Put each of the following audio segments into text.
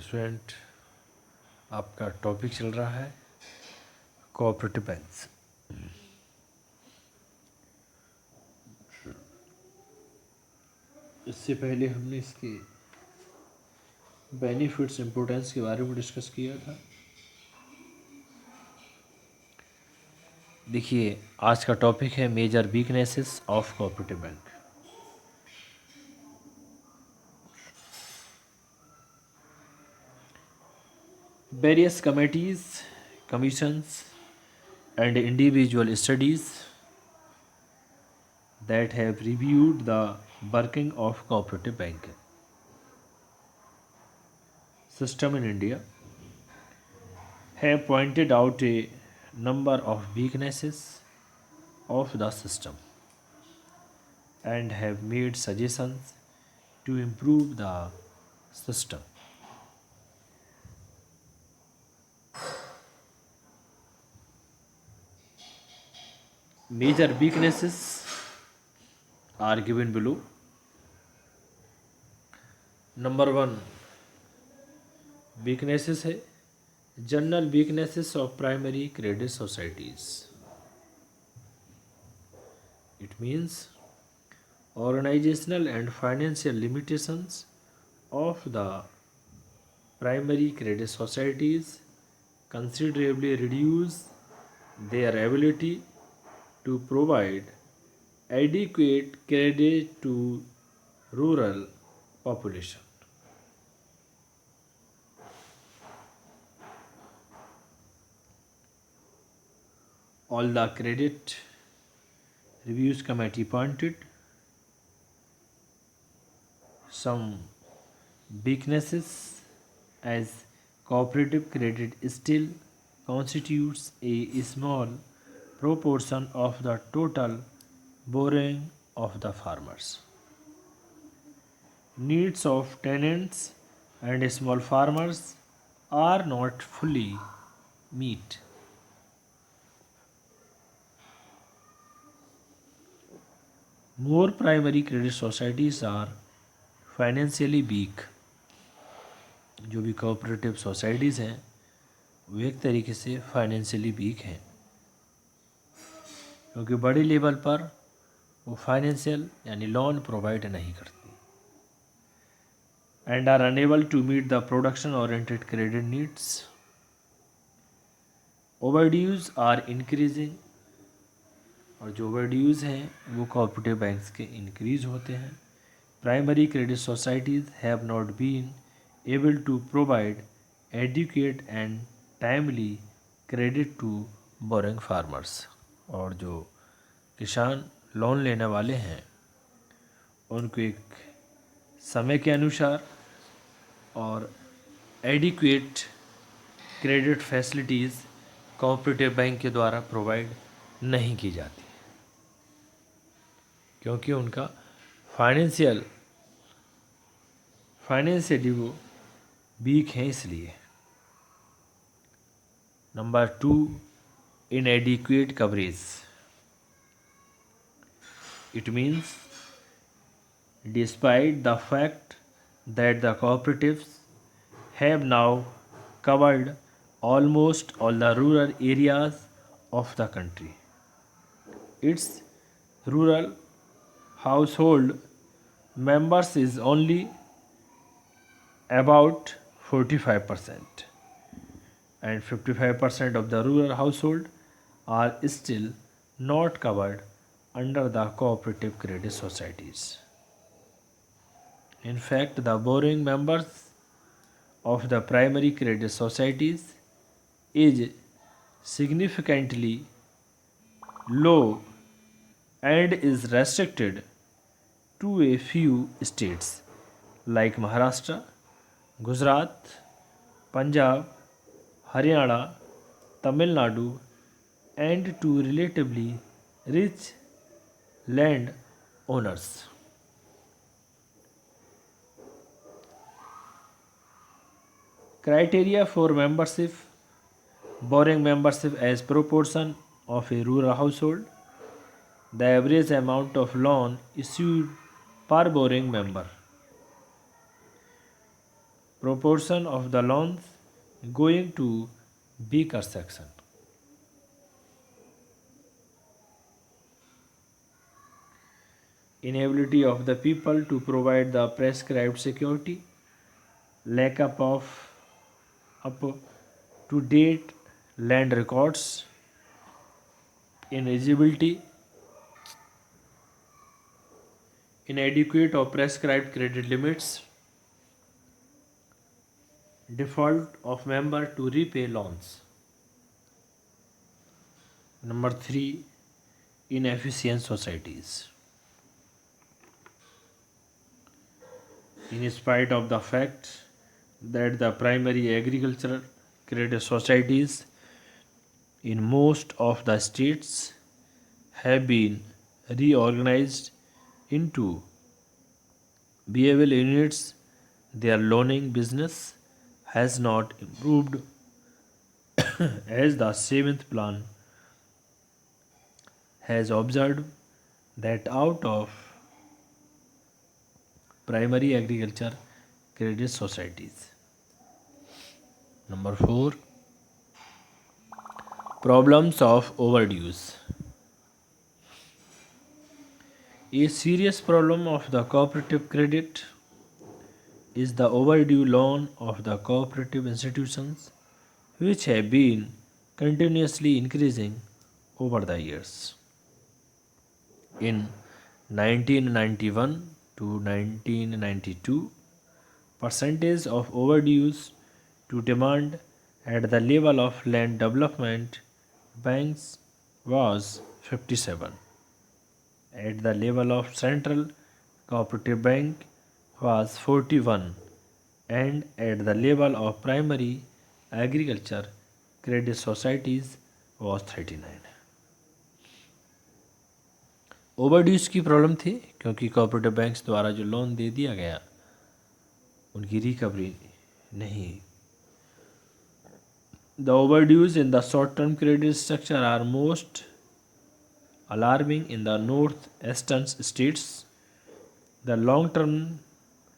Student, आपका topic चल रहा है कोऑपरेटिव बैंक्स। इससे पहले हमने इसके बेनिफिट्स इम्पोर्टेंस के बारे में डिस्कस किया था। देखिए, आज का टॉपिक है major weaknesses of cooperative bank. Various committees, commissions, and individual studies that have reviewed the working of cooperative banking system in India have pointed out a number of weaknesses of the system and have made suggestions to improve the system. Major weaknesses are given below. Number 1 weaknesses है general weaknesses of primary credit societies. It means organizational and financial limitations of the primary credit societies considerably reduce their ability to provide adequate credit to rural population. All the credit reviews committee pointed some weaknesses as cooperative credit still constitutes a small proportion of the total borrowing of the farmers. Needs of tenants and small farmers are not fully met. More primary credit societies are financially weak. जो भी cooperative societies हैं वो एक तरीके से financially week हैं, क्योंकि बड़े लेवल पर वो फाइनेंशियल यानी लोन प्रोवाइड नहीं करती and are unable to meet the production oriented credit needs. Overdues are increasing, और जो ओवरड्यूज हैं वो कोऑपरेटिव बैंक्स के इंक्रीज होते हैं. Primary credit societies have not been able to provide adequate and timely credit to borrowing farmers. और जो किसान लोन लेने वाले हैं उनको एक समय के अनुसार और adequate credit facilities cooperative bank के द्वारा प्रोवाइड नहीं की जाती, क्योंकि उनका फाइनेंशियली वो वीक हैं इसलिए. Number 2, inadequate coverage. It means despite the fact that the cooperatives have now covered almost all the rural areas of the country, its rural household members is only about 45%, and 55% of the rural household are still not covered under the cooperative credit societies. In fact, the borrowing members of the primary credit societies is significantly low and is restricted to a few states like Maharashtra, Gujarat, Punjab, Haryana, Tamil Nadu, and to relatively rich land owners. Criteria for membership: borrowing membership as proportion of a rural household, the average amount of loan issued per borrowing member, proportion of the loans going to weaker section. Inability of the people to provide the prescribed security, lack of up to date land records, ineligibility, inadequate or prescribed credit limits, default of member to repay loans. Number 3, inefficient societies. In spite of the fact that the primary agricultural credit societies in most of the states have been reorganized into behavioral units, their loaning business has not improved as the seventh plan has observed that out of primary agriculture credit societies. Number 4, problems of overdues. A serious problem of the cooperative credit is the overdue loan of the cooperative institutions, which have been continuously increasing over the years. In 1991 to 1992, percentage of overdues to demand at the level of land development banks was 57. At the level of Central Cooperative Bank was 41, and at the level of primary agriculture credit societies was 39. Overdues की problem थी क्योंकि cooperative banks द्वारा जो loan दे दिया गया उनकी recovery नहीं. The overdues in the short term credit structure are most alarming in the northeastern states. The long-term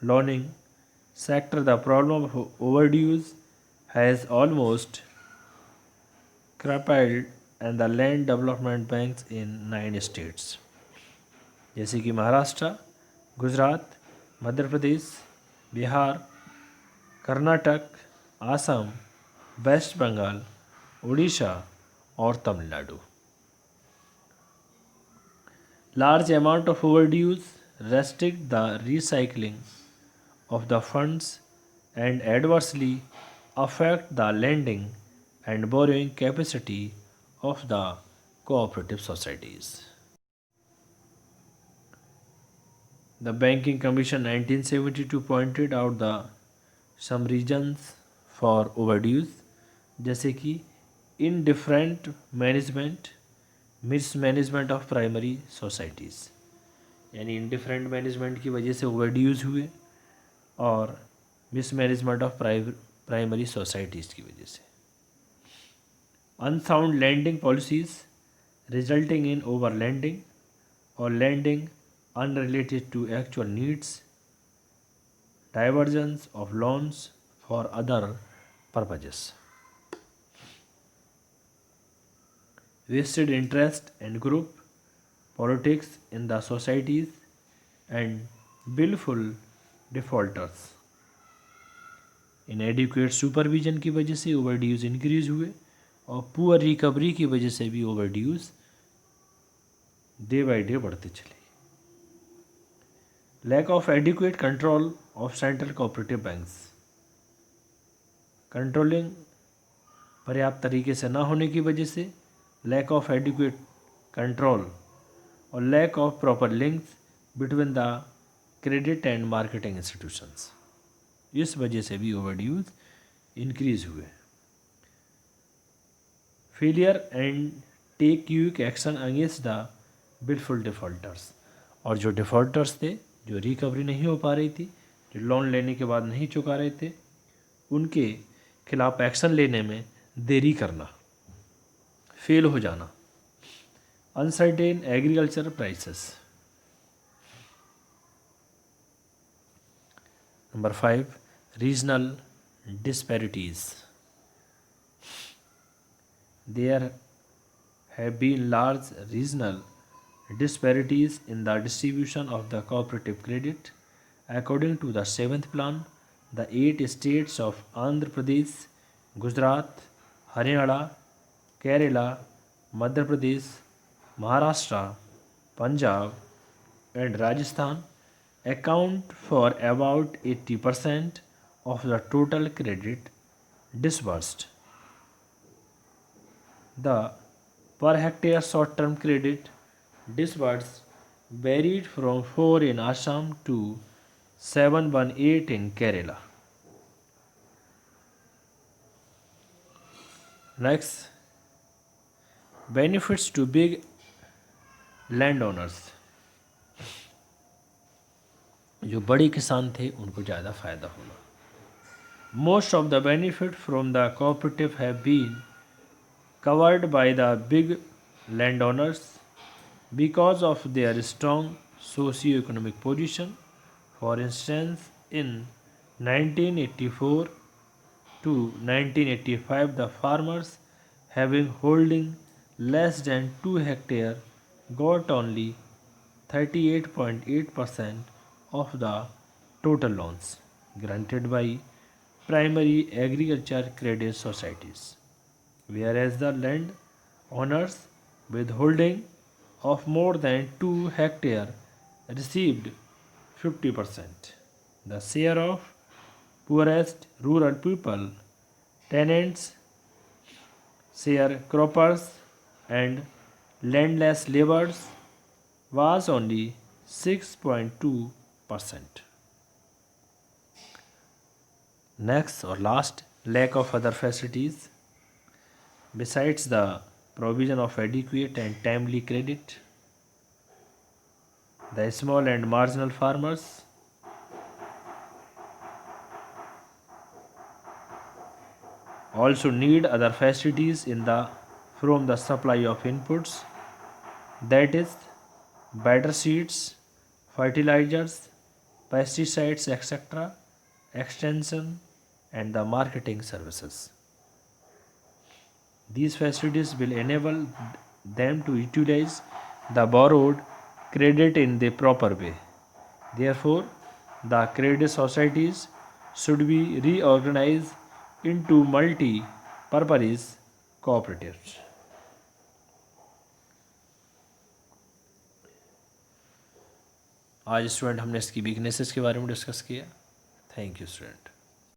loaning sector, the problem of overdues has almost crippled and the land development banks in 9 states जैसे कि Maharashtra, Gujarat, Madhya Pradesh, Bihar, Karnataka, Assam, waste Bengal, Orissa और Tamil Nadu. Large amount of overdues restrict the recycling of the funds and adversely affect the lending and borrowing capacity of the cooperative societies. The Banking Commission 1972 pointed out the some reasons for overdues जैसे कि indifferent management, mismanagement of primary societies, यानी indifferent management की वजह से overdues हुए और mismanagement of primary societies की वजह से. Unsound lending policies resulting in over lending और lending unrelated to actual needs, divergence of loans for other purposes, vested interest and group politics in the societies and willful defaulters. inadequate supervision की वजह से overdues increase हुए और poor recovery की वजह से भी ओवरड्यूज डे बाय डे बढ़ते चले. Lack of adequate control of central cooperative banks, controlling पर्याप्त तरीके से ना होने की वजह से lack of adequate control or lack of proper links between the credit and marketing institutions, इस वजह से भी ओवरड्यूज इंक्रीज हुए. Failure and take quick action against the wilful defaulters, और जो डिफॉल्टर्स थे, जो रिकवरी नहीं हो पा रही थी, जो लोन लेने के बाद नहीं चुका रहे थे, उनके खिलाफ एक्शन लेने में देरी करना, फेल हो जाना. Uncertain agriculture prices. Number 5, regional disparities. There have been large regional disparities in the distribution of the cooperative credit. According to the seventh plan, the 8 states of Andhra Pradesh, Gujarat, Haryana, Kerala, Madhya Pradesh, Maharashtra, Punjab, and Rajasthan account for about 80% of the total credit disbursed. The per hectare short term credit disbursed varied from 4 in Assam to 718 in Kerala. Next, benefits to big landowners. जो बड़े किसान थे उनको ज़्यादा फायदा होगा. Most of the benefit from the cooperative have been covered by the big landowners because of their strong socio-economic position. For instance, in 1984 to 1985, the farmers having holding less than 2 hectare got only 38.8% of the total loans granted by primary agriculture credit societies, whereas the land owners with holding of more than 2 hectare received 50%. The share of poorest rural people, tenants, sharecroppers, and landless laborers was only 6.2%. Next or last, lack of other facilities. Besides the provision of adequate and timely credit, the small and marginal farmers also need other facilities from the supply of inputs, that is better seeds, fertilizers, pesticides, etc., extension, and the marketing services. These facilities will enable them to utilize the borrowed credit in the proper way. Therefore, the credit societies should be reorganized into multi-purpose cooperatives. आज student हमने इसकी weaknesses के बारे में discuss किया. Thank you student.